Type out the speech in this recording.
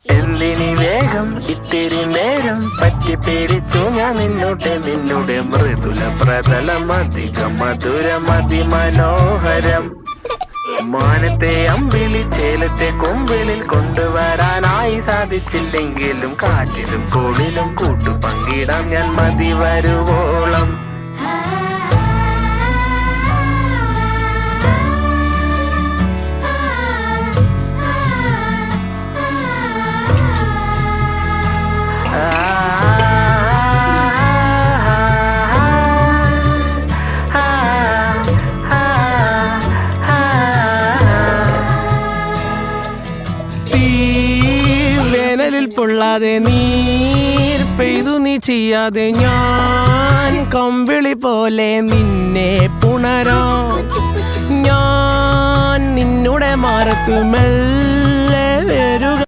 എന്തിനി വേഗം ഇത്തിരി നേരം പറ്റിപ്പിടിച്ചു ഞാൻ നിന്നുടെ മൃദുല പ്രതലം അധികം മധുരം അതിമനോഹരം. മാനത്തെ അമ്പിളി ചേലത്തെ കൊമ്പിളിൽ കൊണ്ടുവരാനായി സാധിച്ചില്ലെങ്കിലും കാറ്റിലും കോളിലും കൂട്ടു പങ്കിടാം ഞാൻ മതി വരുവോളം. വേനലിൽ പൊള്ളാതെ നീർ പെയ്തു നീ ചെയ്യാതെ ഞാൻ കമ്പിളി പോലെ നിന്നെ പുണരോ. ഞാൻ നിന്നുടെ മാറത്തു മെല്ലെ വരുക